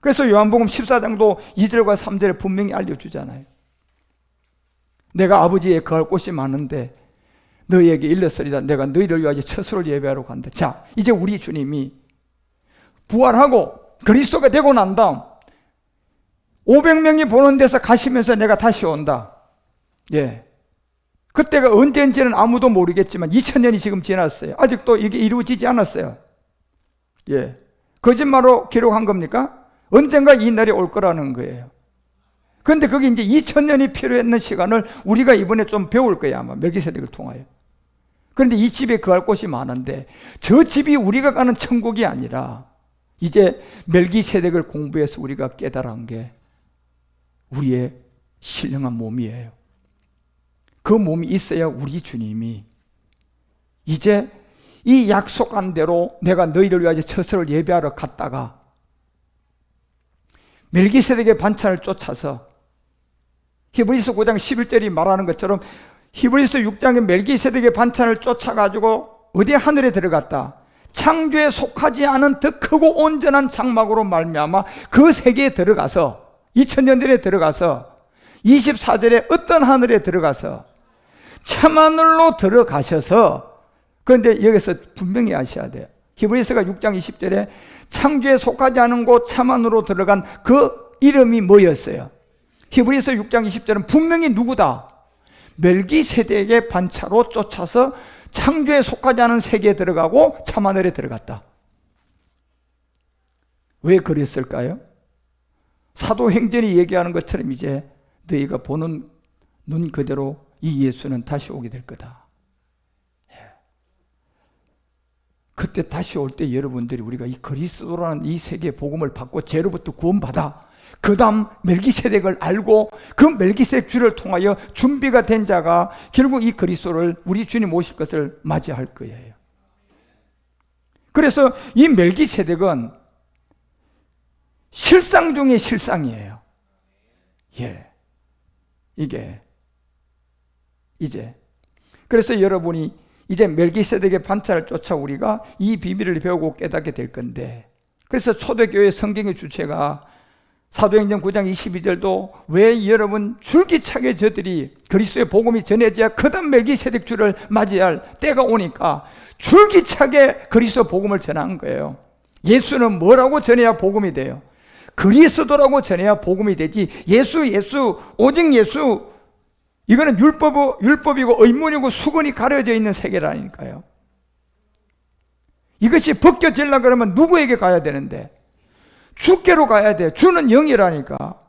그래서 요한복음 14장도 2절과 3절에 분명히 알려주잖아요. 내가 아버지의 거할 곳이 많은데 너희에게 일렀으리다. 내가 너희를 위하여 처소를 예배하러 간다. 자, 이제 우리 주님이 부활하고 그리스도가 되고 난 다음 500명이 보는 데서 가시면서 내가 다시 온다. 예. 그때가 언제인지는 아무도 모르겠지만 2000년이 지금 지났어요. 아직도 이게 이루어지지 않았어요. 예. 거짓말로 기록한 겁니까? 언젠가 이 날이 올 거라는 거예요. 그런데 그게 이제 2000년이 필요했는 시간을 우리가 이번에 좀 배울 거야, 아마 멜기세덱을 통하여. 그런데 이 집에 거할 곳이 많은데 저 집이 우리가 가는 천국이 아니라 이제 멜기세덱을 공부해서 우리가 깨달은 게 우리의 신령한 몸이에요. 그 몸이 있어야 우리 주님이 이제 이 약속한 대로 내가 너희를 위하여 처소를 예배하러 갔다가 멜기세덱의 반찬을 쫓아서 히브리서 9장 11절이 말하는 것처럼 히브리서 6장의 멜기세덱의 반찬을 쫓아가지고 어디 하늘에 들어갔다. 창조에 속하지 않은 더 크고 온전한 장막으로 말미암아 그 세계에 들어가서 2000년들에 들어가서 24절에 어떤 하늘에 들어가서 참하늘로 들어가셔서, 그런데 여기서 분명히 아셔야 돼요. 히브리서가 6장 20절에 창조에 속하지 않은 곳 참하늘로 들어간 그 이름이 뭐였어요? 히브리서 6장 20절은 분명히 누구다? 멜기세덱의 반차로 쫓아서 창조에 속하지 않은 세계에 들어가고 참하늘에 들어갔다. 왜 그랬을까요? 사도행전이 얘기하는 것처럼 이제 너희가 보는 눈 그대로 이 예수는 다시 오게 될 거다. 그때 다시 올 때 여러분들이 우리가 이 그리스도라는 이 세계의 복음을 받고 죄로부터 구원받아 그 다음 멜기세덱을 알고 그 멜기세덱 주를 통하여 준비가 된 자가 결국 이 그리스도를 우리 주님 오실 것을 맞이할 거예요. 그래서 이 멜기세덱은 실상 중에 실상이에요. 예. 이게 이제 그래서 여러분이 이제 멜기세덱의 반차를 쫓아 우리가 이 비밀을 배우고 깨닫게 될 건데, 그래서 초대교회 성경의 주체가 사도행전 9장 22절도 왜 여러분 줄기차게 저들이 그리스도의 복음이 전해져야 그 다음 멜기세덱 주를 맞이할 때가 오니까 줄기차게 그리스도 복음을 전한 거예요. 예수는 뭐라고 전해야 복음이 돼요? 그리스도라고 전해야 복음이 되지. 예수 오직 예수, 이거는 율법이고 의문이고 수건이 가려져 있는 세계라니까요. 이것이 벗겨지려고 그러면 누구에게 가야 되는데? 주께로 가야 돼. 주는 영이라니까.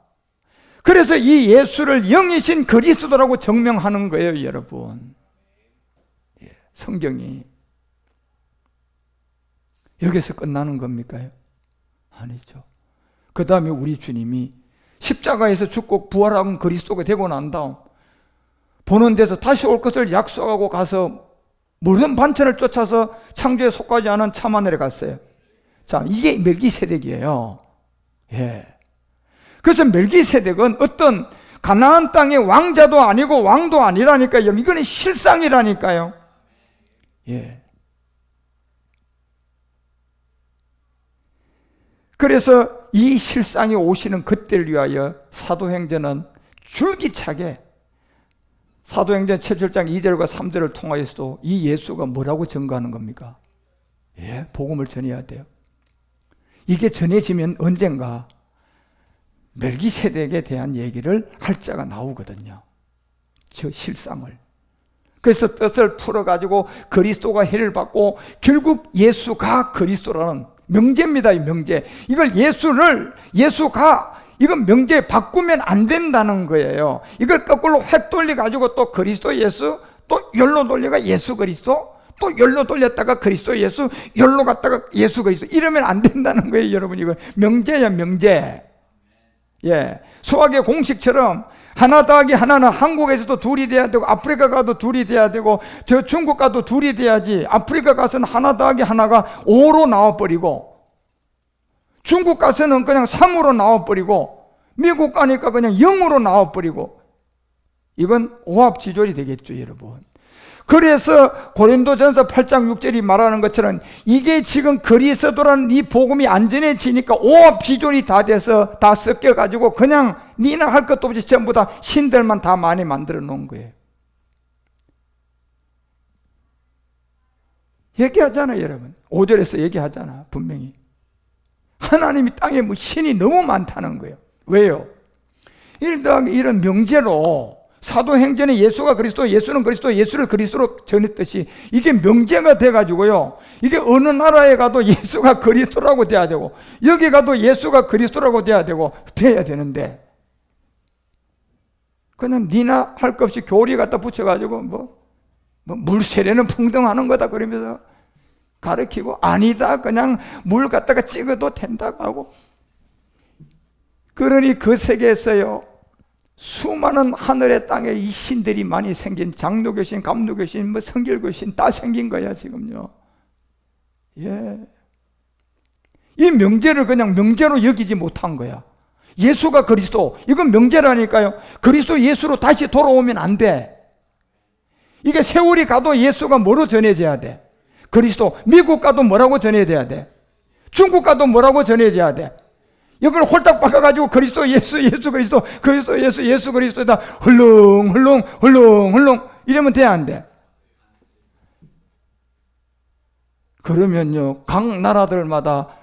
그래서 이 예수를 영이신 그리스도라고 증명하는 거예요, 여러분. 성경이. 여기서 끝나는 겁니까? 아니죠. 그 다음에 우리 주님이 십자가에서 죽고 부활한 그리스도가 되고 난 다음 보는 데서 다시 올 것을 약속하고 가서 모든 반찬을 쫓아서 창조에 속하지 않은 참하늘에 갔어요. 자, 이게 멜기세덱이에요. 예. 그래서 멜기세덱은 어떤 가나안 땅의 왕자도 아니고 왕도 아니라니까요. 이거는 실상이라니까요. 예. 그래서 이 실상이 오시는 그때를 위하여 사도행전은 줄기차게 사도행전 7장 2절과 3절을 통하여서도 이 예수가 뭐라고 증거하는 겁니까? 예, 복음을 전해야 돼요. 이게 전해지면 언젠가 멜기세덱에 대한 얘기를 할 자가 나오거든요. 저 실상을. 그래서 뜻을 풀어가지고 그리스도가 해를 받고 결국 예수가 그리스도라는 명제입니다. 이 명제. 이걸 예수가 이건 명제에 바꾸면 안 된다는 거예요. 이걸 거꾸로 획 돌려가지고 또 그리스도 예수, 또 열로 돌려가 예수 그리스도, 또 열로 돌렸다가 그리스도 예수, 열로 갔다가 예수 그리스도, 이러면 안 된다는 거예요, 여러분. 이거 명제야, 명제. 예. 수학의 공식처럼 하나 더하기 하나는 한국에서도 둘이 돼야 되고, 아프리카 가도 둘이 돼야 되고, 저 중국 가도 둘이 돼야지. 아프리카 가서는 하나 더하기 하나가 5로 나와버리고, 중국 가서는 그냥 3으로 나와버리고, 미국 가니까 그냥 0으로 나와버리고, 이건 오합지졸이 되겠죠, 여러분. 그래서 고린도전서 8장 6절이 말하는 것처럼 이게 지금 그리스도라는 이 복음이 안전해지니까 오합 비졸이 다 돼서 다 섞여가지고 그냥 니나 할 것도 없이 전부 다 신들만 다 많이 만들어 놓은 거예요. 얘기하잖아요, 여러분. 5절에서 얘기하잖아, 분명히. 하나님이 땅에 뭐 신이 너무 많다는 거예요. 왜요? 1 더하기 1은 명제로 사도행전에 예수가 그리스도, 예수는 그리스도, 예수를 그리스도로 전했듯이 이게 명제가 돼가지고요. 이게 어느 나라에 가도 예수가 그리스도라고 돼야 되고 여기 가도 예수가 그리스도라고 돼야 되고 돼야 되는데 그냥 니나 할 것 없이 교리 갖다 붙여가지고 뭐 물세례는 풍덩하는 거다 그러면서 가르치고 아니다 그냥 물 갖다가 찍어도 된다고 하고 그러니 그 세계에서요 수많은 하늘의 땅에 이 신들이 많이 생긴 장로교신, 감로교신, 뭐 성결교신 다 생긴 거야 지금요. 예, 이 명제를 그냥 명제로 여기지 못한 거야. 예수가 그리스도 이건 명제라니까요. 그리스도 예수로 다시 돌아오면 안 돼. 이게 세월이 가도 예수가 뭐로 전해져야 돼? 그리스도. 미국 가도 뭐라고 전해져야 돼? 중국 가도 뭐라고 전해져야 돼? 이걸 홀딱 바꿔가지고 그리스도 예수 예수 그리스도 그리스도 예수 예수 그리스도다 훌렁 이러면 돼 안 돼? 그러면요 각 나라들마다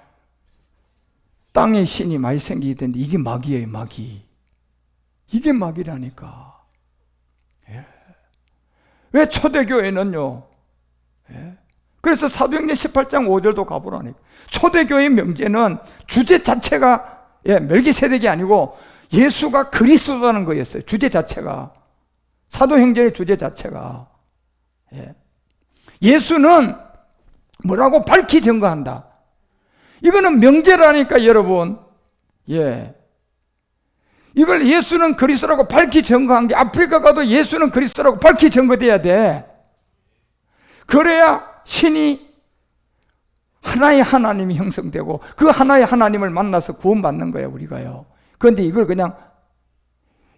땅에 신이 많이 생기게 되는데 이게 마귀예요. 마귀. 이게 마귀라니까. 예. 왜 초대교회는요 예. 그래서 사도행전 18장 5절도 가보라니까. 초대교회 명제는 주제 자체가 멜기세덱이 아니고 예수가 그리스도라는 거였어요. 주제 자체가. 사도행전의 주제 자체가. 예수는 뭐라고 밝히 증거한다. 이거는 명제라니까 여러분. 이걸 예수는 그리스도라고 밝히 증거한 게 아프리카 가도 예수는 그리스도라고 밝히 증거돼야 돼. 그래야 신이 하나의 하나님이 형성되고 그 하나의 하나님을 만나서 구원받는 거예요 우리가요. 그런데 이걸 그냥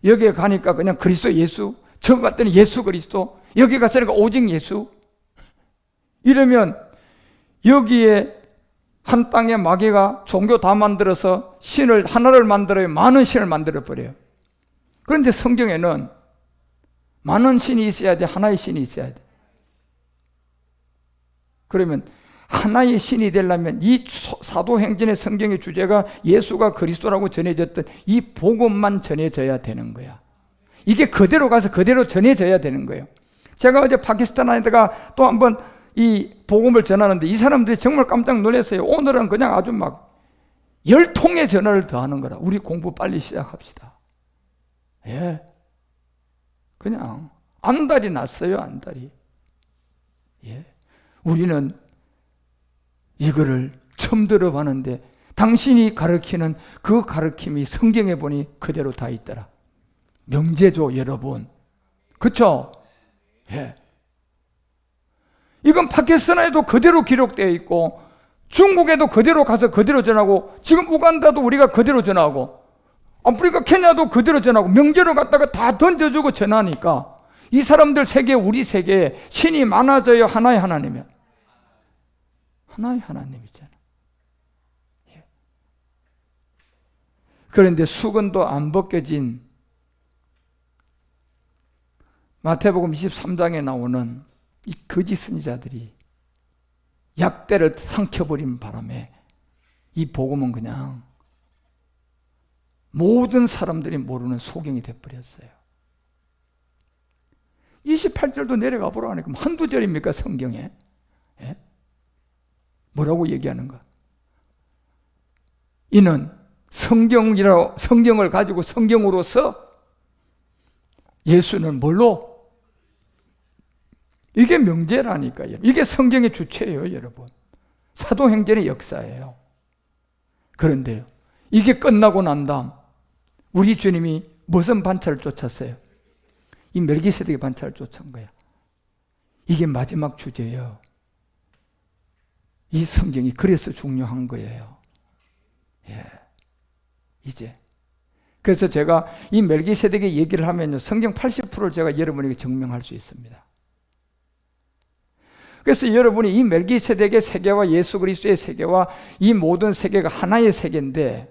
여기에 가니까 그냥 그리스도 예수, 저 갔더니 예수 그리스도, 여기 갔으니까 오직 예수 이러면 여기에 한 땅에 마귀가 종교 다 만들어서 신을 하나를 만들어요. 많은 신을 만들어버려요. 그런데 성경에는 많은 신이 있어야 돼, 하나의 신이 있어야 돼. 그러면 하나의 신이 되려면 이 사도행전의 성경의 주제가 예수가 그리스도라고 전해졌던 이 복음만 전해져야 되는 거야. 이게 그대로 가서 그대로 전해져야 되는 거예요. 제가 어제 파키스탄에다가 또 한번 이 복음을 전하는데 이 사람들이 정말 깜짝 놀랐어요. 오늘은 그냥 아주 막 10통의 전화를 더 하는 거라. 우리 공부 빨리 시작합시다. 그냥 안달이 났어요. 안달이. 우리는 이거를 처음 들어봤는데 당신이 가르치는 그 가르침이 성경에 보니 그대로 다 있더라. 명제죠 여러분. 그렇죠? 이건 파키스탄에도 그대로 기록되어 있고 중국에도 그대로 가서 그대로 전하고 지금 우간다도 우리가 그대로 전하고 아프리카 케냐도 그대로 전하고 명제로 갖다가 다 던져주고 전하니까 이 사람들 세계 우리 세계에 신이 많아져요. 하나의 하나님이야. 하나의 하나님이잖아. 그런데 수건도 안 벗겨진 마태복음 23장에 나오는 이 거짓 선지자들이 약대를 삼켜버린 바람에 이 복음은 그냥 모든 사람들이 모르는 소경이 돼버렸어요. 28절도 내려가 보라 하니까 한두 절입니까 성경에? 뭐라고 얘기하는가? 이는 성경을 가지고 성경으로서 예수는 뭘로? 이게 명제라니까요. 이게 성경의 주체예요, 여러분. 사도행전의 역사예요. 그런데요, 이게 끝나고 난 다음 우리 주님이 무슨 반차를 쫓았어요? 이 멜기세덱의 반차를 쫓은 거야. 이게 마지막 주제예요. 이 성경이 그래서 중요한 거예요. 이제 그래서 제가 이 멜기세덱의 얘기를 하면요 성경 80%를 제가 여러분에게 증명할 수 있습니다. 그래서 여러분이 이 멜기세덱의 세계와 예수 그리스도의 세계와 이 모든 세계가 하나의 세계인데,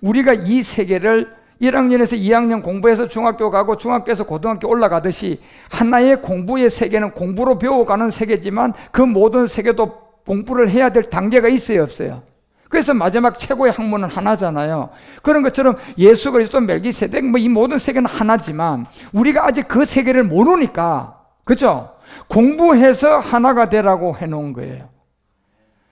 우리가 이 세계를 1학년에서 2학년 공부해서 중학교 가고 중학교에서 고등학교 올라가듯이 하나의 공부의 세계는 공부로 배워가는 세계지만 그 모든 세계도 공부를 해야 될 단계가 있어요, 없어요? 그래서 마지막 최고의 학문은 하나잖아요. 그런 것처럼 예수 그리스도, 멜기세덱 이 모든 세계는 하나지만 우리가 아직 그 세계를 모르니까, 그죠? 공부해서 하나가 되라고 해놓은 거예요.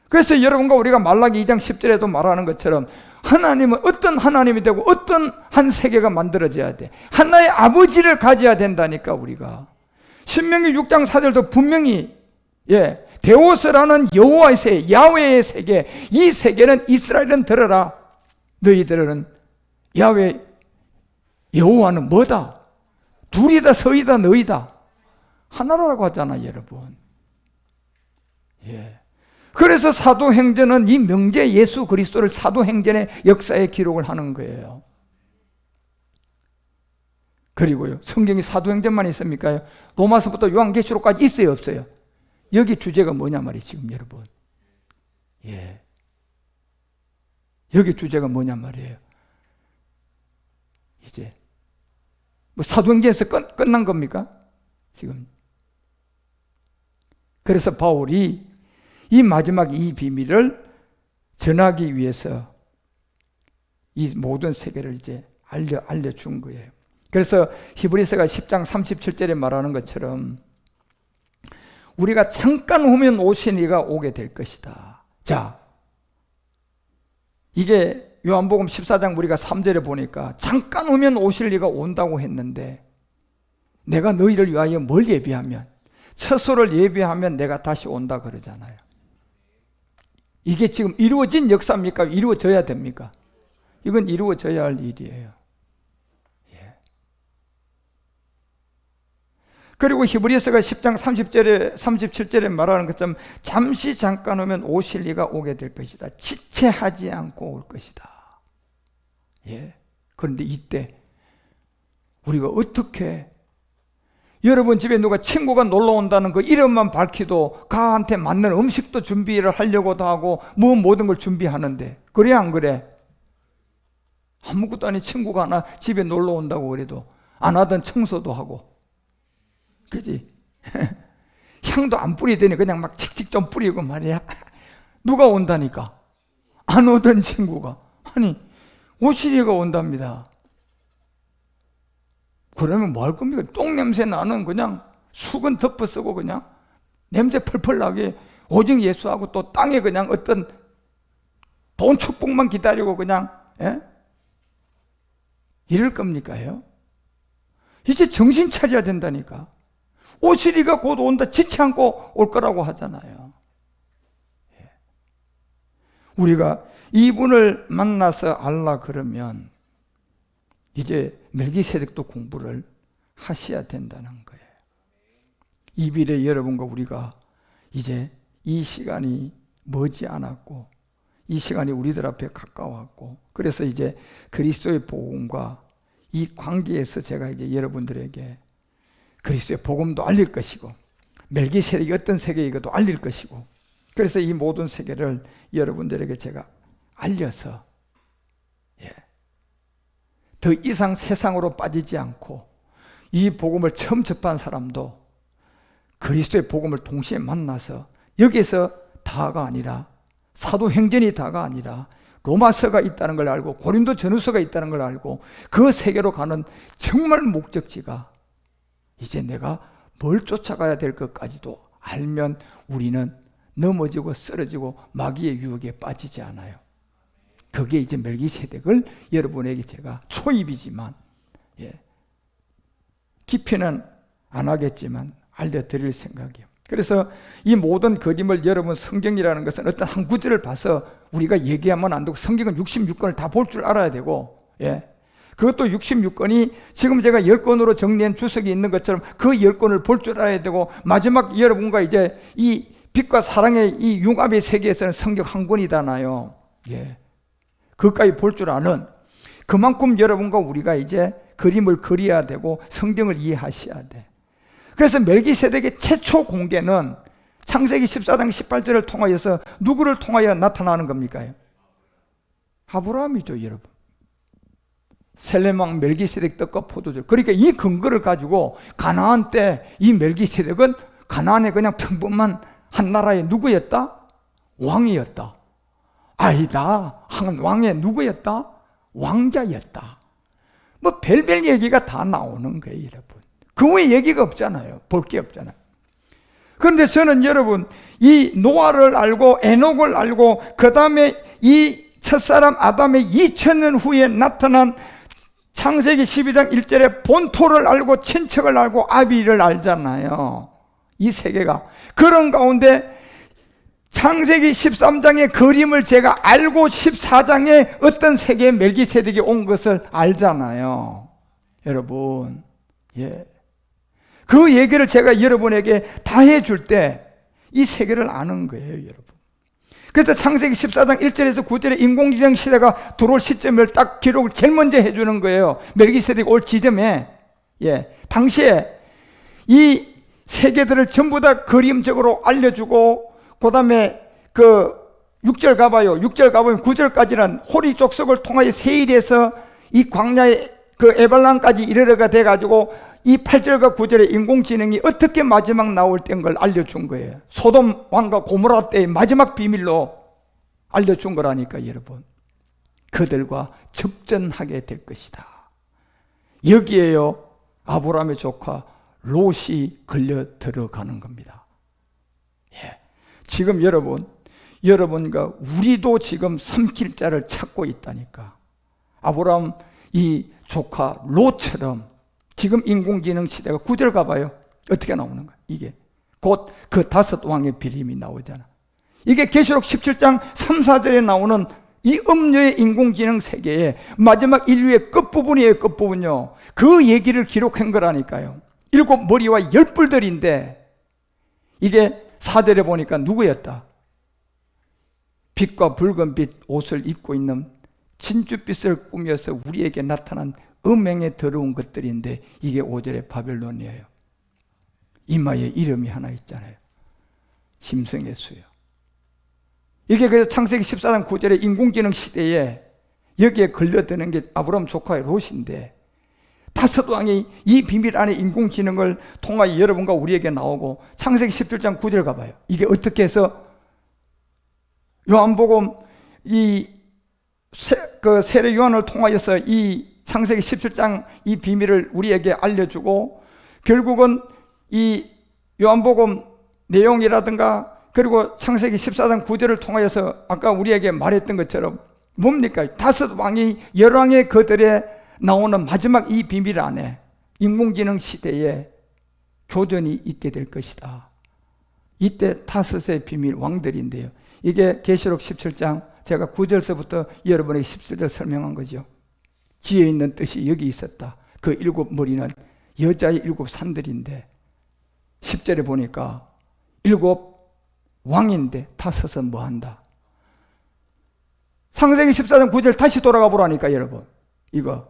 그래서 여러분과 우리가 말라기 2장 10절에도 말하는 것처럼 하나님은 어떤 하나님이 되고 어떤 한 세계가 만들어져야 돼. 하나의 아버지를 가져야 된다니까. 우리가 신명기 6장 4절도 분명히 데오스라는 여호와의 세계, 야훼의 세계, 이 세계는 이스라엘은 들어라. 너희들은 야훼 여호와는 뭐다? 둘이다, 서이다, 너희다. 하나라고 하잖아, 여러분. 그래서 사도행전은 이 명제 예수 그리스도를 사도행전의 역사에 기록을 하는 거예요. 그리고요, 성경이 사도행전만 있습니까? 로마서부터 요한계시록까지 있어요, 없어요? 여기 주제가 뭐냐 말이에요, 지금 여러분. 여기 주제가 뭐냐 말이에요. 이제 뭐 사도행전에서 끝난 겁니까? 지금. 그래서 바울이 이 마지막 이 비밀을 전하기 위해서 이 모든 세계를 이제 알려준 거예요. 그래서 히브리서가 10장 37절에 말하는 것처럼 우리가 잠깐 후면 오신 이가 오게 될 것이다. 자, 이게 요한복음 14장 우리가 3절에 보니까 잠깐 후면 오실 이가 온다고 했는데, 내가 너희를 위하여 뭘 예비하면, 처소를 예비하면 내가 다시 온다 그러잖아요. 이게 지금 이루어진 역사입니까? 이루어져야 됩니까? 이건 이루어져야 할 일이에요. 그리고 히브리서가 10장 30절에 37절에 말하는 것처럼 잠시 잠깐 오면 오실 이가 오게 될 것이다. 지체하지 않고 올 것이다. 그런데 이때 우리가 어떻게, 여러분 집에 누가 친구가 놀러 온다는 그 이름만 밝히도 가한테 맞는 음식도 준비를 하려고도 하고 뭐 모든 걸 준비하는데, 그래 안 그래? 아무것도 아닌 친구가 하나 집에 놀러 온다고 그래도 안 하던 청소도 하고, 그지? 향도 안 뿌리더니 그냥 막 칙칙 좀 뿌리고 말이야. 누가 온다니까? 안 오던 친구가, 아니 오시리가 온답니다. 그러면 뭐 할 겁니까? 똥냄새 나는 그냥 수건 덮어 쓰고 그냥 냄새 펄펄 나게 오직 예수하고 또 땅에 그냥 어떤 돈 축복만 기다리고 그냥 이럴 겁니까요? 이제 정신 차려야 된다니까. 오시리가 곧 온다, 지치 않고 올 거라고 하잖아요. 우리가 이분을 만나서 알라 그러면 이제 멜기세덱도 공부를 하셔야 된다는 거예요. 이 비례 여러분과 우리가 이제 이 시간이 머지 않았고, 이 시간이 우리들 앞에 가까웠고, 그래서 이제 그리스도의 복음과 이 관계에서 제가 이제 여러분들에게 그리스도의 복음도 알릴 것이고, 멜기세덱이 어떤 세계이고도 알릴 것이고, 그래서 이 모든 세계를 여러분들에게 제가 알려서 더 이상 세상으로 빠지지 않고 이 복음을 처음 접한 사람도 그리스도의 복음을 동시에 만나서 여기서 다가 아니라, 사도행전이 다가 아니라 로마서가 있다는 걸 알고 고린도 전후서가 있다는 걸 알고 그 세계로 가는 정말 목적지가 이제 내가 뭘 쫓아가야 될 것까지도 알면 우리는 넘어지고 쓰러지고 마귀의 유혹에 빠지지 않아요. 그게 이제 멜기세덱을 여러분에게 제가 초입이지만 깊이는 안 하겠지만 알려드릴 생각이에요. 그래서 이 모든 그림을 여러분, 성경이라는 것은 어떤 한 구절을 봐서 우리가 얘기하면 안 되고, 성경은 66권을 다 볼 줄 알아야 되고, 그것도 66권이 지금 제가 10권으로 정리한 주석이 있는 것처럼 그 10권을 볼 줄 알아야 되고, 마지막 여러분과 이제 이 빛과 사랑의 이 융합의 세계에서는 성경 한 권이잖아요. 그것까지 볼 줄 아는, 그만큼 여러분과 우리가 이제 그림을 그려야 되고 성경을 이해하셔야 돼. 그래서 멜기세덱의 최초 공개는 창세기 14장 18절을 통하여서 누구를 통하여 나타나는 겁니까? 아브라함이죠, 여러분. 셀렘왕 멜기세덱 떡과 포도주. 그러니까 이 근거를 가지고 가나안 때 이 멜기세덱은 가나안에 그냥 평범한 한 나라의 누구였다? 왕이었다. 아니다. 한 왕의 누구였다? 왕자였다. 뭐 별별 얘기가 다 나오는 거예요, 여러분. 그 외에 얘기가 없잖아요. 볼 게 없잖아요. 그런데 저는 여러분, 이 노아를 알고 에녹을 알고 그 다음에 이 첫사람 아담의 2000년 후에 나타난 창세기 12장 1절에 본토를 알고 친척을 알고 아비를 알잖아요. 이 세 개가. 그런 가운데 창세기 13장의 그림을 제가 알고 14장에 어떤 세계의 멜기세덱이 온 것을 알잖아요. 여러분, 예. 그 얘기를 제가 여러분에게 다 해줄 때 이 세계를 아는 거예요, 여러분. 그래서 창세기 14장 1절에서 9절에 인공지능 시대가 들어올 시점을 딱 기록을 제일 먼저 해주는 거예요. 멜기세덱 올 지점에. 예. 당시에 이 세계들을 전부 다 그림적으로 알려주고, 그 다음에 그 6절 가봐요. 6절 가보면 9절까지는 호리 족속을 통하여 세일해서 이 광야의 그 에발람까지 이르러가 돼가지고 이 8절과 9절에 인공지능이 어떻게 마지막 나올 때인 걸 알려준 거예요. 소돔 왕과 고모라 때의 마지막 비밀로 알려준 거라니까, 여러분. 그들과 접전하게 될 것이다. 여기에요, 아브라함의 조카 롯이 걸려 들어가는 겁니다. 예. 지금 여러분과 우리도 지금 삼킬 자를 찾고 있다니까. 아브라함 이 조카 롯처럼 지금 인공지능 시대가 9절 가봐요. 어떻게 나오는 거야? 이게 곧 그 5왕의 비림이 나오잖아. 이게 계시록 17장 3, 4절에 나오는 이 음녀의 인공지능 세계의 마지막 인류의 끝부분이에요. 끝부분요. 그 얘기를 기록한 거라니까요. 7 머리와 10뿔들인데 이게 4절에 보니까 누구였다? 빛과 붉은빛 옷을 입고 있는 진주빛을 꾸며서 우리에게 나타난 음행에 더러운 것들인데 이게 5절의 바벨론이에요. 이마에 이름이 하나 있잖아요. 짐승의 수요. 이게 그래서 창세기 14장 9절의 인공지능 시대에 여기에 걸려드는 게 아브라함 조카의 롯인데 5왕이 이 비밀 안에 인공지능을 통하여 여러분과 우리에게 나오고 창세기 17장 9절 가봐요. 이게 어떻게 해서 요한복음 그 세례 요한을 통하여서 이 창세기 17장 이 비밀을 우리에게 알려주고 결국은 이 요한복음 내용이라든가 그리고 창세기 14장 9절을 통하여서 아까 우리에게 말했던 것처럼 뭡니까? 5왕이 열왕의 그들에 나오는 마지막 이 비밀 안에 인공지능 시대에 교전이 있게 될 것이다. 이때 5의 비밀 왕들인데요. 이게 계시록 17장 제가 9절서부터 여러분에게 17절 설명한 거죠. 지혜 있는 뜻이 여기 있었다. 그 7 머리는 여자의 7 산들인데 10절에 보니까 7 왕인데 5은 뭐한다? 창세기 14장 9절 다시 돌아가 보라니까 여러분. 이거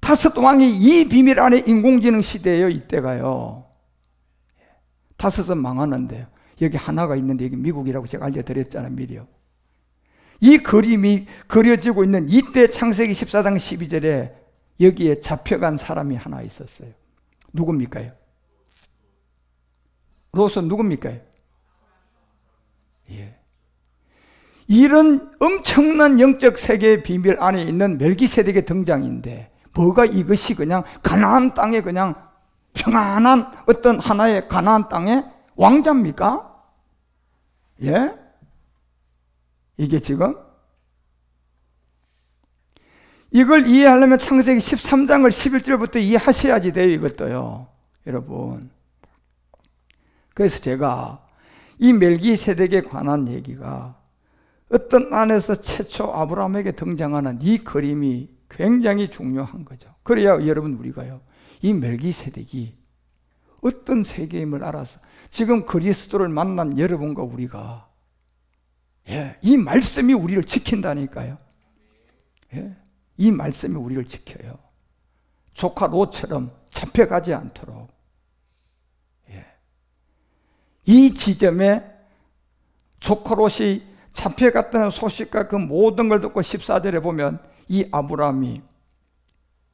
5 왕이 이 비밀 안에 인공지능 시대예요. 이때가요. 5은 망하는데요. 여기 하나가 있는데 여기 미국이라고 제가 알려드렸잖아요. 미리요. 이 그림이 그려지고 있는 이때 창세기 14장 12절에 여기에 잡혀간 사람이 하나 있었어요. 누굽니까요? 롯은 누굽니까? 예. 이런 엄청난 영적 세계의 비밀 안에 있는 멜기세덱의 등장인데 뭐가 이것이 그냥 가나안 땅에 그냥 평안한 어떤 하나의 가나안 땅의 왕자입니까? 예? 이게 지금 이걸 이해하려면 창세기 13장을 11절부터 이해하셔야지 돼요. 이것도요. 여러분. 그래서 제가 이 멜기세덱에 관한 얘기가 어떤 안에서 최초 아브라함에게 등장하는 이 그림이 굉장히 중요한 거죠. 그래야 여러분 우리가요. 이 멜기세덱이 어떤 세계임을 알아서 지금 그리스도를 만난 여러분과 우리가 이 말씀이 우리를 지킨다니까요. 이 말씀이 우리를 지켜요. 조카 롯처럼 잡혀가지 않도록. 이 지점에 조카 롯이 잡혀갔다는 소식과 그 모든 걸 듣고 14절에 보면 이 아브라함이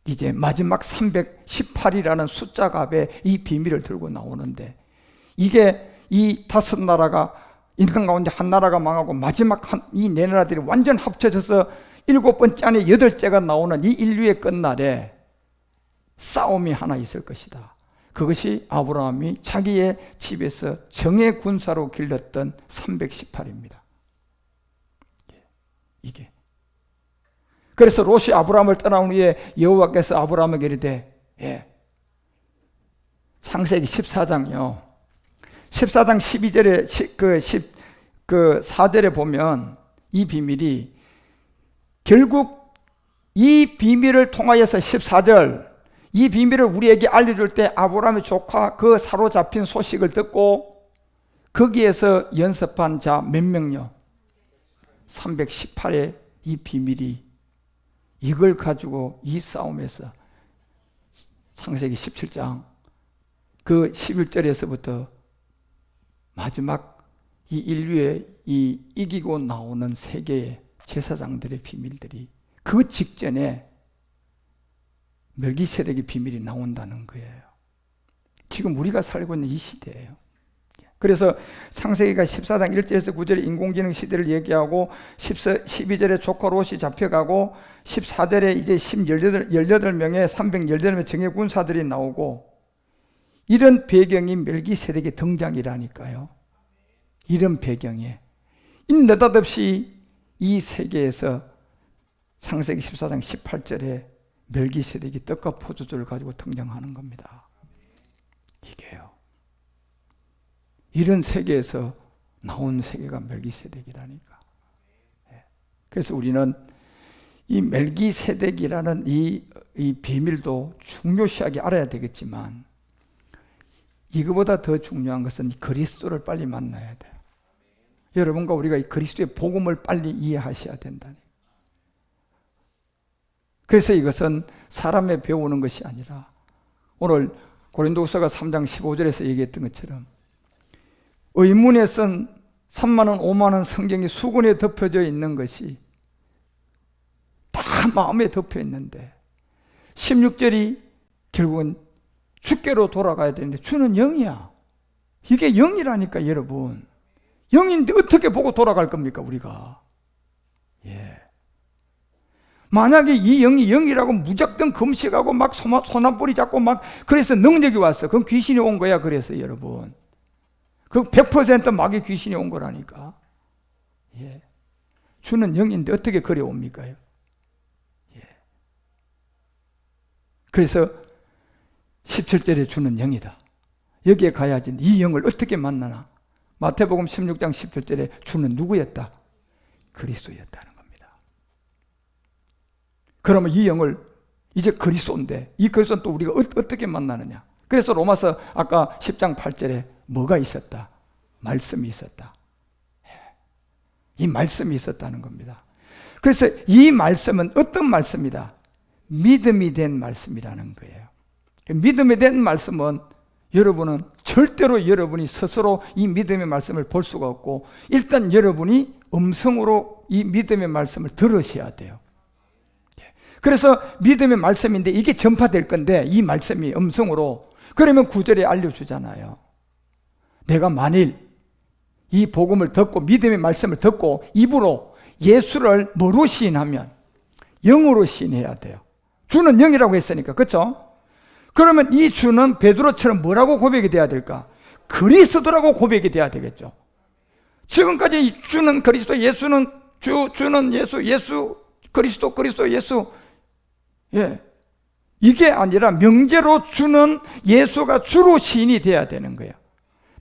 이제 마지막 318이라는 숫자가 앞에 이 비밀을 들고 나오는데, 이게 이 다섯 나라가 인간 가운데 한 나라가 망하고 마지막 이 네 나라들이 완전 합쳐져서 7번째 안에 8째가 나오는 이 인류의 끝날에 싸움이 하나 있을 것이다. 그것이 아브라함이 자기의 집에서 정예 군사로 길렀던 318입니다. 이게. 그래서 롯이 아브라함을 떠나온 후에 여호와께서 아브라함에게 이르되, 창세기 14장요. 14장 12절에 그 4절에 보면 이 비밀이 결국 이 비밀을 통하여서 14절 이 비밀을 우리에게 알려줄 때 아브라함의 조카 그 사로잡힌 소식을 듣고 거기에서 연습한 자 몇 명요? 318의 이 비밀이 이걸 가지고 이 싸움에서 창세기 17장 그 11절에서부터 마지막 이 인류의 이 이기고 나오는 세계의 제사장들의 비밀들이 그 직전에 멜기세덱의 비밀이 나온다는 거예요. 지금 우리가 살고 있는 이 시대예요. 그래서 창세기가 14장 1절에서 9절에 인공지능 시대를 얘기하고 12절에 조카 롯이 잡혀가고 14절에 이제 18명의 318명의 정예군사들이 나오고, 이런 배경이 멜기세덱의 등장이라니까요. 이런 배경에 느닷없이 이 세계에서 창세기 14장 18절에 멜기세덱이 떡과 포도주를 가지고 등장하는 겁니다. 이게요. 이런 세계에서 나온 세계가 멜기세덱이라니까. 그래서 우리는 이 멜기세덱이라는 이 비밀도 중요시하게 알아야 되겠지만, 이거보다 더 중요한 것은 그리스도를 빨리 만나야 돼요. 여러분과 우리가 이 그리스도의 복음을 빨리 이해하셔야 된다니. 그래서 이것은 사람의 배우는 것이 아니라, 오늘 고린도후서가 3장 15절에서 얘기했던 것처럼 의문에 쓴 3만 원, 5만 원 성경이 수건에 덮여져 있는 것이 다 마음에 덮여 있는데 16절이 결국은 주께로 돌아가야 되는데 주는 영이야. 이게 영이라니까 여러분. 영인데 어떻게 보고 돌아갈 겁니까 우리가? 만약에 이 영이 영이라고 무작정 금식하고 막 소나뿌리 잡고 막 그래서 능력이 왔어. 그건 귀신이 온 거야. 그래서 여러분, 그 100% 마귀 귀신이 온 거라니까. 주는 영인데 어떻게 그래 옵니까? 그래서 17절에 주는 영이다. 여기에 가야지. 이 영을 어떻게 만나나? 마태복음 16장 17절에 주는 누구였다? 그리스도였다는 겁니다. 그러면 이 영을 이제 그리스도인데 이 그리스도는 또 우리가 어떻게 만나느냐? 그래서 로마서 아까 10장 8절에 뭐가 있었다? 말씀이 있었다. 이 말씀이 있었다는 겁니다. 그래서 이 말씀은 어떤 말씀이다? 믿음이 된 말씀이라는 거예요. 믿음이 된 말씀은 여러분은 절대로 여러분이 스스로 이 믿음의 말씀을 볼 수가 없고, 일단 여러분이 음성으로 이 믿음의 말씀을 들으셔야 돼요. 그래서 믿음의 말씀인데 이게 전파될 건데 이 말씀이 음성으로, 그러면 9절에 알려주잖아요. 내가 만일 이 복음을 듣고 믿음의 말씀을 듣고 입으로 예수를 뭐로 시인하면? 영으로 시인해야 돼요. 주는 영이라고 했으니까. 그렇죠? 그러면 이 주는 베드로처럼 뭐라고 고백이 돼야 될까? 그리스도라고 고백이 돼야 되겠죠. 지금까지 주는 그리스도, 예수는 주는 예수, 그리스도, 예수. 이게 아니라 명제로 주는 예수가 주로 시인이 돼야 되는 거예요.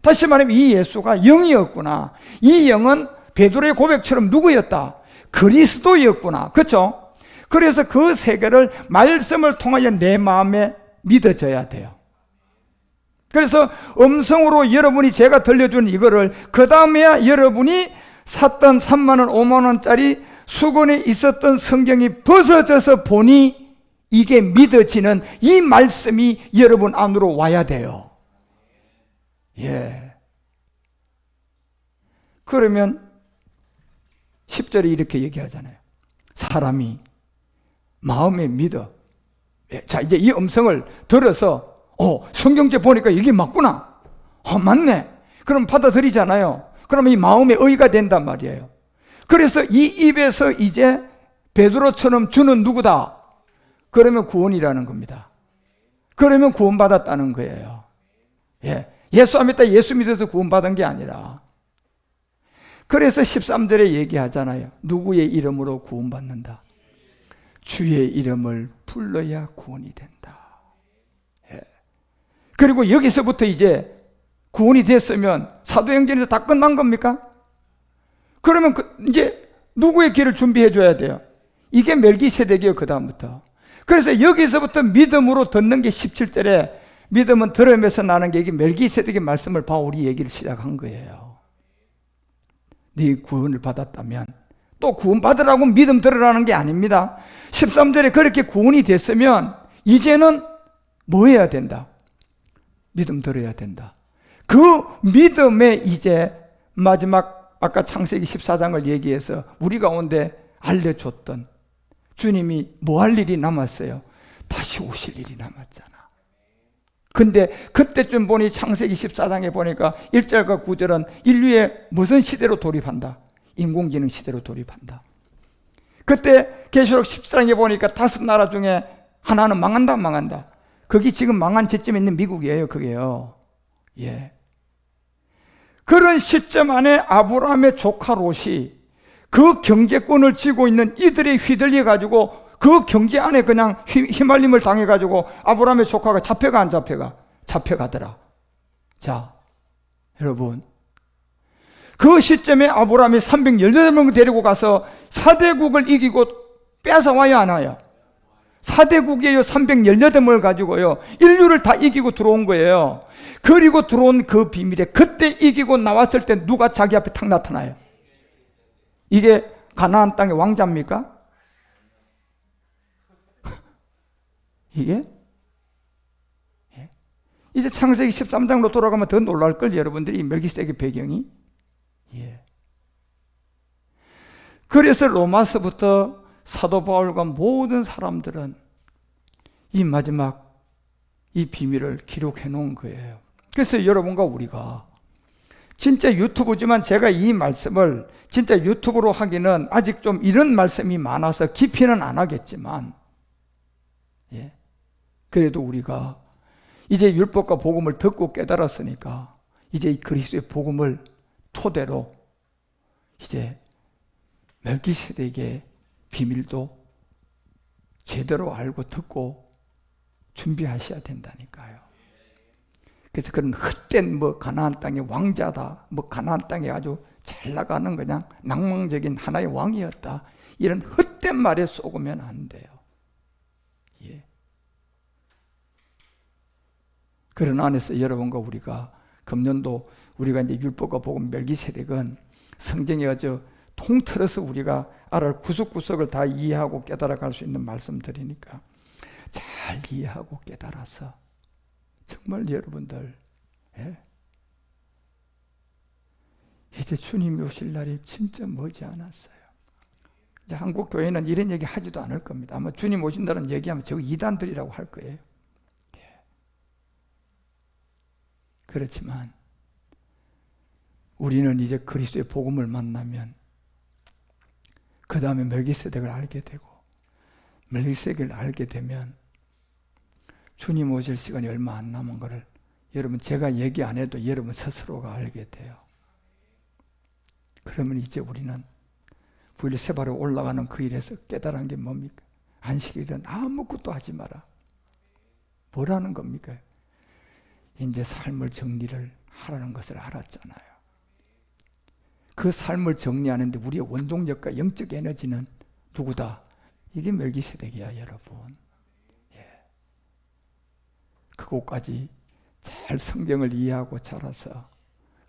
다시 말하면 이 예수가 영이었구나. 이 영은 베드로의 고백처럼 누구였다? 그리스도였구나. 그렇죠? 그래서 그 세계를 말씀을 통하여 내 마음에 믿어져야 돼요. 그래서 음성으로 여러분이 제가 들려준 이거를 그 다음에야 여러분이 샀던 3만 원, 5만 원짜리 수건에 있었던 성경이 벗어져서 보니 이게 믿어지는 이 말씀이 여러분 안으로 와야 돼요. 그러면 10절에 이렇게 얘기하잖아요. 사람이 마음에 믿어. 자, 이제 이 음성을 들어서 성경제 보니까 이게 맞구나. 맞네. 그럼 받아들이잖아요. 그러면 이 마음의 의가 된단 말이에요. 그래서 이 입에서 이제 베드로처럼 주는 누구다? 그러면 구원이라는 겁니다. 그러면 구원받았다는 거예요. 예수 안 믿다 예수 믿어서 구원받은 게 아니라. 그래서 13절에 얘기하잖아요. 누구의 이름으로 구원받는다? 주의 이름을 불러야 구원이 된다. 그리고 여기서부터 이제 구원이 됐으면 사도행전에서 다 끝난 겁니까? 그러면 이제 누구의 길을 준비해 줘야 돼요? 이게 멜기세덱이에요. 그 다음부터. 그래서 여기서부터 믿음으로 듣는 게 17절에 믿음은 들음에서 나는 게 이게 멜기세덱의 말씀을 바울이 얘기를 시작한 거예요. 네 구원을 받았다면 또 구원받으라고 믿음 들으라는 게 아닙니다. 13절에 그렇게 구원이 됐으면 이제는 뭐 해야 된다? 믿음 들어야 된다. 그 믿음에 이제 마지막 아까 창세기 14장을 얘기해서 우리 가운데 알려줬던 주님이 뭐 할 일이 남았어요? 다시 오실 일이 남았잖아. 근데 그때쯤 보니 창세기 14장에 보니까 1절과 9절은 인류의 무슨 시대로 돌입한다? 인공지능 시대로 돌입한다. 그때 계시록 17장에 보니까 5나라 중에 하나는 망한다. 그게 지금 망한 지점에 있는 미국이에요. 그게요. 그런 시점 안에 아브라함의 조카 롯이 그 경제권을 쥐고 있는 이들에 휘둘려 가지고 그 경제 안에 그냥 휘말림을 당해 가지고 아브라함의 조카가 잡혀가 안 잡혀가? 잡혀가더라. 자, 여러분, 그 시점에 아브라함이 318명을 데리고 가서 4대국을 이기고 뺏어와야 안 와요? 4대국이에요. 318명을 가지고요. 인류를 다 이기고 들어온 거예요. 그리고 들어온 그 비밀에 그때 이기고 나왔을 때 누가 자기 앞에 탁 나타나요? 이게 가나안 땅의 왕자입니까? 이게? 이제 창세기 13장으로 돌아가면 더 놀랄 걸 여러분들이 이 멜기세덱의 배경이. 그래서 로마서부터 사도 바울과 모든 사람들은 이 마지막 이 비밀을 기록해 놓은 거예요. 그래서 여러분과 우리가 진짜 유튜브지만 제가 이 말씀을 진짜 유튜브로 하기는 아직 좀 이런 말씀이 많아서 깊이는 안 하겠지만 그래도 우리가 이제 율법과 복음을 듣고 깨달았으니까 이제 이 그리스도의 복음을 토대로 이제 멜기세덱의 비밀도 제대로 알고 듣고 준비하셔야 된다니까요. 그래서 그런 헛된 가나안 땅의 왕자다, 가나안 땅에 아주 잘 나가는 그냥 낭만적인 하나의 왕이었다, 이런 헛된 말에 속으면 안 돼요. 그런 안에서 여러분과 우리가 금년도 우리가 이제 율법과 복음 멜기세덱은 성경에 아주 통틀어서 우리가 알을 구석구석을 다 이해하고 깨달아갈 수 있는 말씀들이니까 잘 이해하고 깨달아서 정말 여러분들 이제 주님이 오실 날이 진짜 머지 않았어요. 이제 한국 교회는 이런 얘기 하지도 않을 겁니다. 아마 주님 오신다는 얘기하면 저거 이단들이라고 할 거예요. 그렇지만 우리는 이제 그리스도의 복음을 만나면 그 다음에 멜기세덱을 알게 되고 멜기세덱을 알게 되면 주님 오실 시간이 얼마 안 남은 것을 여러분 제가 얘기 안 해도 여러분 스스로가 알게 돼요. 그러면 이제 우리는 부엘세바로 올라가는 그 일에서 깨달은 게 뭡니까? 안식일은 아무것도 하지 마라. 뭐라는 겁니까? 이제 삶을 정리를 하라는 것을 알았잖아요. 그 삶을 정리하는데 우리의 원동력과 영적 에너지는 누구다? 이게 멜기세덱이야, 여러분. 그곳까지 잘 성경을 이해하고 자라서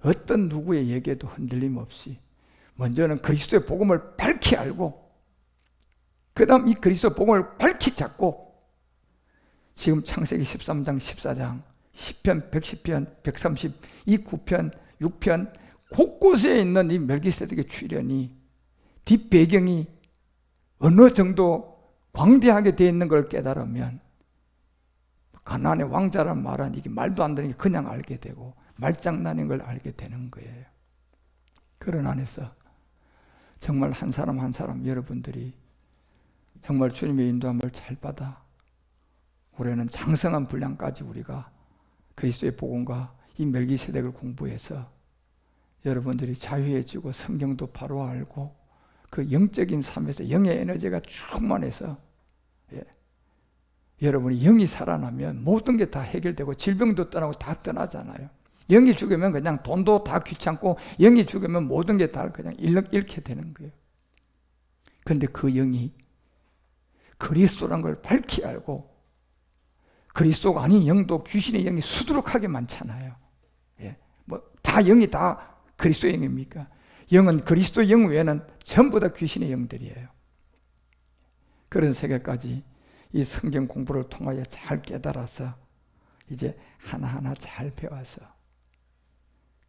어떤 누구의 얘기에도 흔들림 없이 먼저는 그리스도의 복음을 밝히 알고 그 다음 이 그리스도의 복음을 밝히 잡고 지금 창세기 13장, 14장, 10편, 110편, 130, 이 9편, 6편 곳곳에 있는 이 멜기세덱의 출현이 뒷배경이 어느 정도 광대하게 되어 있는 걸 깨달으면 가나안의 왕자란 말은 이게 말도 안 되는 게 그냥 알게 되고 말장난인 걸 알게 되는 거예요. 그런 안에서 정말 한 사람 한 사람 여러분들이 정말 주님의 인도함을 잘 받아 올해는 장성한 분량까지 우리가 그리스도의 복음과 이 멜기세덱을 공부해서 여러분들이 자유해지고 성경도 바로 알고 그 영적인 삶에서 영의 에너지가 충만해서 여러분이 영이 살아나면 모든 게 다 해결되고 질병도 떠나고 다 떠나잖아요. 영이 죽으면 그냥 돈도 다 귀찮고 영이 죽으면 모든 게 다 그냥 잃게 되는 거예요. 그런데 그 영이 그리스도란 걸 밝히 알고 그리스도가 아닌 영도 귀신의 영이 수두룩하게 많잖아요. 다 영이 다 그리스도의 영입니까? 영은 그리스도 영 외에는 전부 다 귀신의 영들이에요. 그런 세계까지 이 성경 공부를 통하여 잘 깨달아서 이제 하나하나 잘 배워서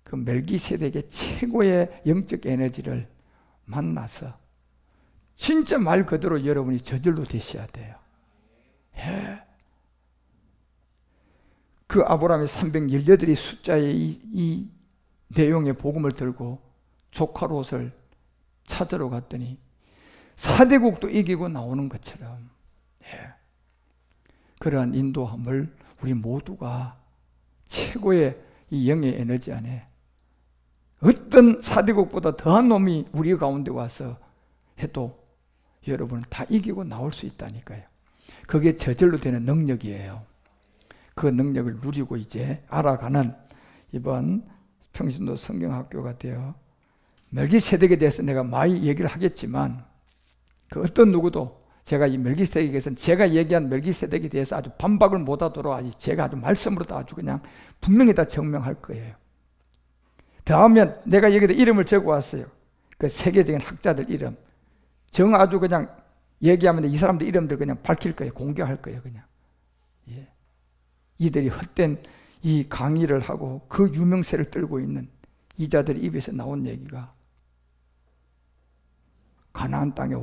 그 멜기세덱의 최고의 영적 에너지를 만나서 진짜 말 그대로 여러분이 저절로 되셔야 돼요. 그 아브라함의 318이 숫자의 이 내용의 복음을 들고 조카 롯을 찾으러 갔더니 4대국도 이기고 나오는 것처럼 그러한 인도함을 우리 모두가 최고의 이 영의 에너지 안에 어떤 4대국보다 더한 놈이 우리 가운데 와서 해도 여러분은 다 이기고 나올 수 있다니까요. 그게 저절로 되는 능력이에요. 그 능력을 누리고 이제 알아가는 이번 평신도 성경학교가 되어 멜기세덱에 대해서 내가 많이 얘기를 하겠지만 그 어떤 누구도 제가 이 멜기세덱에서는 제가 얘기한 멜기세덱에 대해서 아주 반박을 못하도록 제가 아주 말씀으로 다 아주 그냥 분명히 다 증명할 거예요. 다음에 내가 여기다 이름을 적어왔어요. 그 세계적인 학자들 이름. 아주 그냥 얘기하면 이 사람들 이름들 그냥 밝힐 거예요. 공개할 거예요. 그냥. 이들이 헛된 이 강의를 하고 그 유명세를 떨고 있는 이자들 입에서 나온 얘기가 가나안 땅의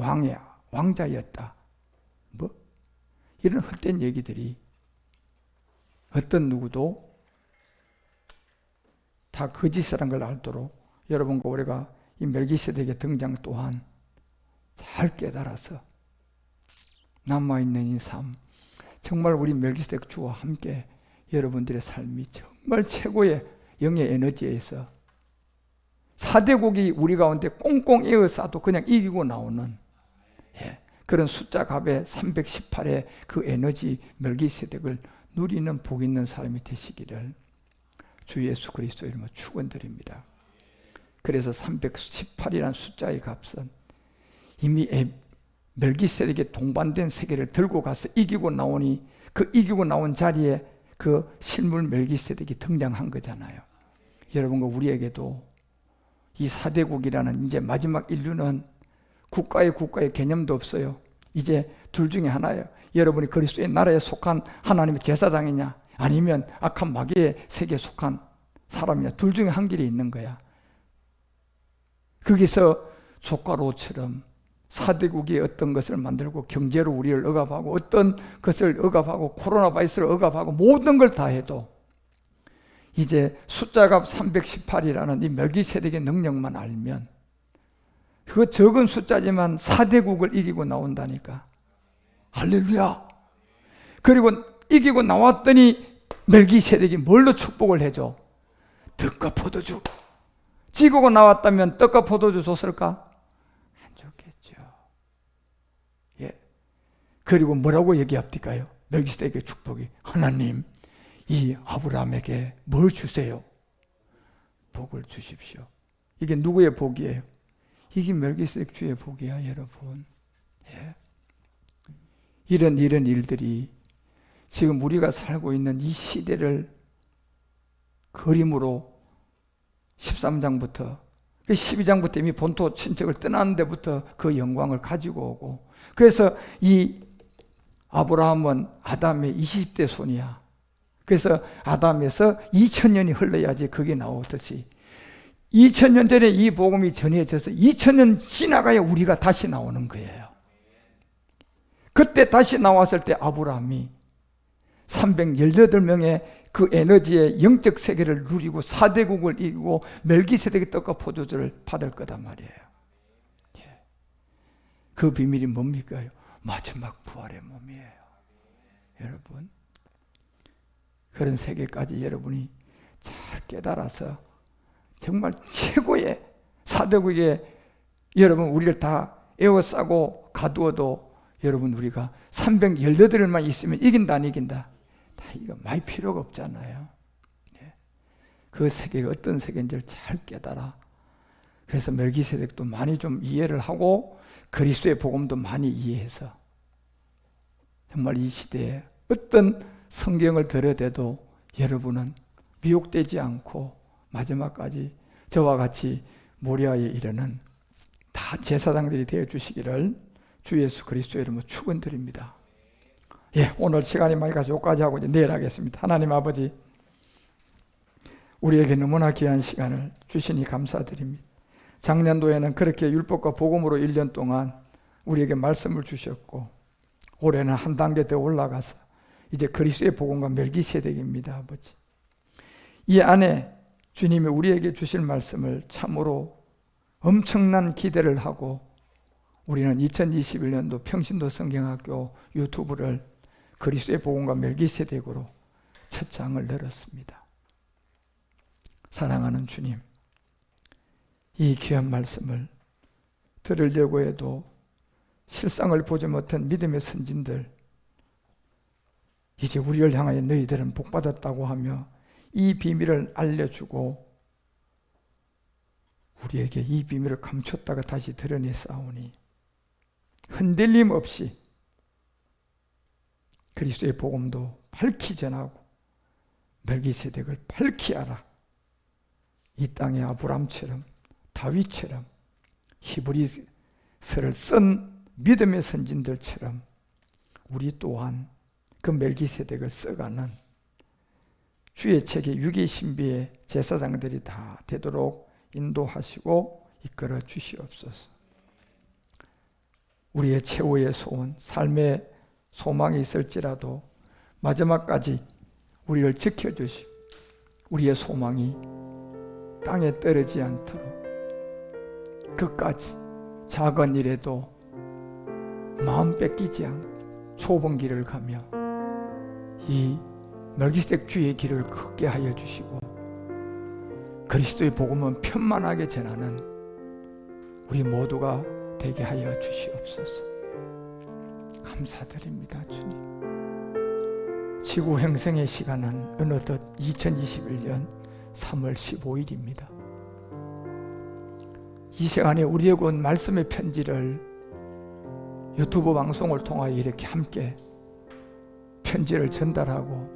왕자였다. 이런 헛된 얘기들이 어떤 누구도 다 거짓이라는 걸 알도록 여러분과 우리가 이 멜기세덱의 등장 또한 잘 깨달아서 남아있는 이 삶, 정말 우리 멜기세덱 주와 함께 여러분들의 삶이 정말 최고의 영의 에너지에서 4대국이 우리 가운데 꽁꽁 에워싸도 그냥 이기고 나오는 그런 숫자 갑의 318의 그 에너지 멜기세덱을 누리는 복 있는 사람이 되시기를 주 예수 그리스도 이름으로 축원드립니다. 그래서 318이라는 숫자의 값은 이미 멜기세덱의 동반된 세계를 들고 가서 이기고 나오니 그 이기고 나온 자리에 그 실물 멜기세덱이 등장한 거잖아요. 여러분과 우리에게도 이 4대국이라는 이제 마지막 인류는 국가의 개념도 없어요. 이제 둘 중에 하나예요. 여러분이 그리스도의 나라에 속한 하나님의 제사장이냐 아니면 악한 마귀의 세계에 속한 사람이냐, 둘 중에 한 길이 있는 거야. 거기서 조카 롯처럼 4대국이 어떤 것을 만들고 경제로 우리를 억압하고 어떤 것을 억압하고 코로나 바이러스를 억압하고 모든 걸 다 해도 이제 숫자가 318이라는 이 멜기세덱의 능력만 알면 그 적은 숫자지만 4대국을 이기고 나온다니까. 할렐루야. 그리고 이기고 나왔더니 멜기세덱이 뭘로 축복을 해줘? 떡과 포도주. 지고 나왔다면 떡과 포도주 줬을까? 안 줬겠죠. 그리고 뭐라고 얘기합니까요? 멜기세덱의 축복이 하나님 이 아브라함에게 뭘 주세요? 복을 주십시오. 이게 누구의 복이에요? 이게 멜기세덱 주의 복이야, 여러분. 이런 일들이 지금 우리가 살고 있는 이 시대를 그림으로 13장부터 12장부터 이미 본토 친척을 떠나는 데부터 그 영광을 가지고 오고, 그래서 이 아브라함은 아담의 20대 손이야. 그래서 아담에서 2000년이 흘러야지 그게 나오듯이 2000년 전에 이 복음이 전해져서 2000년 지나가야 우리가 다시 나오는 거예요. 그때 다시 나왔을 때 아브라함이 318명의 그 에너지의 영적 세계를 누리고 4대국을 이기고 멜기세덱의 떡과 포도주를 받을 거단 말이에요. 그 비밀이 뭡니까? 마지막 부활의 몸이에요. 여러분, 그런 세계까지 여러분이 잘 깨달아서 정말 최고의 4대국에 여러분 우리를 다 에워싸고 가두어도 여러분 우리가 318일만 있으면 이긴다 안 이긴다? 다 이거 많이 필요가 없잖아요. 그 세계가 어떤 세계인지를 잘 깨달아. 그래서 멜기세덱도 많이 좀 이해를 하고 그리스도의 복음도 많이 이해해서 정말 이 시대에 어떤 성경을 들여대도 여러분은 미혹되지 않고 마지막까지 저와 같이 모리아에 이르는 다 제사장들이 되어 주시기를 주 예수 그리스도의 이름으로 축원드립니다. 오늘 시간이 많이 가서 여기까지 하고 이제 내일 하겠습니다. 하나님 아버지, 우리에게 너무나 귀한 시간을 주시니 감사드립니다. 작년도에는 그렇게 율법과 복음으로 1년 동안 우리에게 말씀을 주셨고, 올해는 한 단계 더 올라가서 이제 그리스도의 복음과 멜기세덱입니다. 아버지, 이 안에 주님이 우리에게 주실 말씀을 참으로 엄청난 기대를 하고 우리는 2021년도 평신도 성경학교 유튜브를 그리스도의 복음과 멜기세덱으로 첫 장을 열었습니다. 사랑하는 주님, 이 귀한 말씀을 들으려고 해도 실상을 보지 못한 믿음의 선진들, 이제 우리를 향하여 너희들은 복받았다고 하며 이 비밀을 알려주고 우리에게 이 비밀을 감췄다가 다시 드러내싸우니 흔들림 없이 그리스도의 복음도 밝히 전하고 멜기세덱을 밝히 알아 이 땅의 아브람처럼 다윗처럼 히브리서를 쓴 믿음의 선진들처럼 우리 또한 그 멜기세덱을 써가는 주의 책의 유기 신비의 제사장들이 다 되도록 인도하시고 이끌어 주시옵소서. 우리의 최후의 소원, 삶의 소망이 있을지라도 마지막까지 우리를 지켜주시고 우리의 소망이 땅에 떨어지지 않도록 끝까지 작은 일에도 마음 뺏기지 않고 좁은 길을 가며 이 멜기세덱 주의 길을 걷게 하여 주시고 그리스도의 복음은 편만하게 전하는 우리 모두가 되게 하여 주시옵소서. 감사드립니다. 주님, 지구 행성의 시간은 어느덧 2021년 3월 15일입니다. 이 시간에 우리에게 온 말씀의 편지를 유튜브 방송을 통하여 이렇게 함께 편지를 전달하고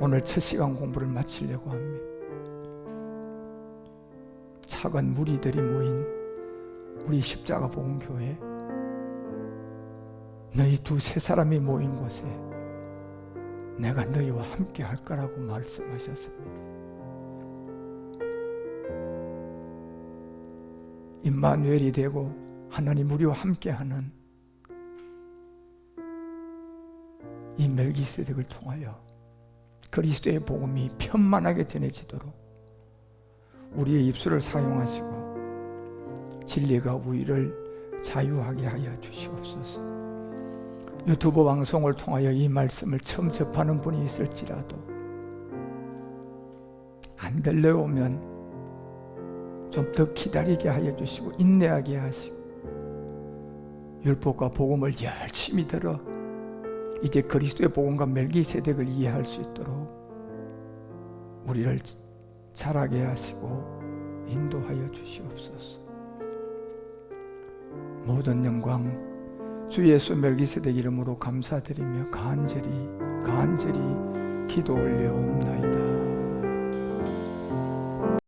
오늘 첫 시간 공부를 마치려고 합니다. 작은 무리들이 모인 우리 십자가 복음교회, 너희 두세 사람이 모인 곳에 내가 너희와 함께 할 거라고 말씀하셨습니다. 임마누엘이 되고 하나님 우리와 함께하는 이 멜기세덱을 통하여 그리스도의 복음이 편만하게 전해지도록 우리의 입술을 사용하시고 진리가 우리를 자유하게 하여 주시옵소서. 유튜브 방송을 통하여 이 말씀을 처음 접하는 분이 있을지라도 안 들려오면 좀 더 기다리게 하여 주시고 인내하게 하시고 율법과 복음을 열심히 들어 이제 그리스도의 복음과 멜기세덱을 이해할 수 있도록 우리를 자라게 하시고 인도하여 주시옵소서. 모든 영광 주 예수 멜기세덱 이름으로 감사드리며 간절히 기도 올려옵나이다.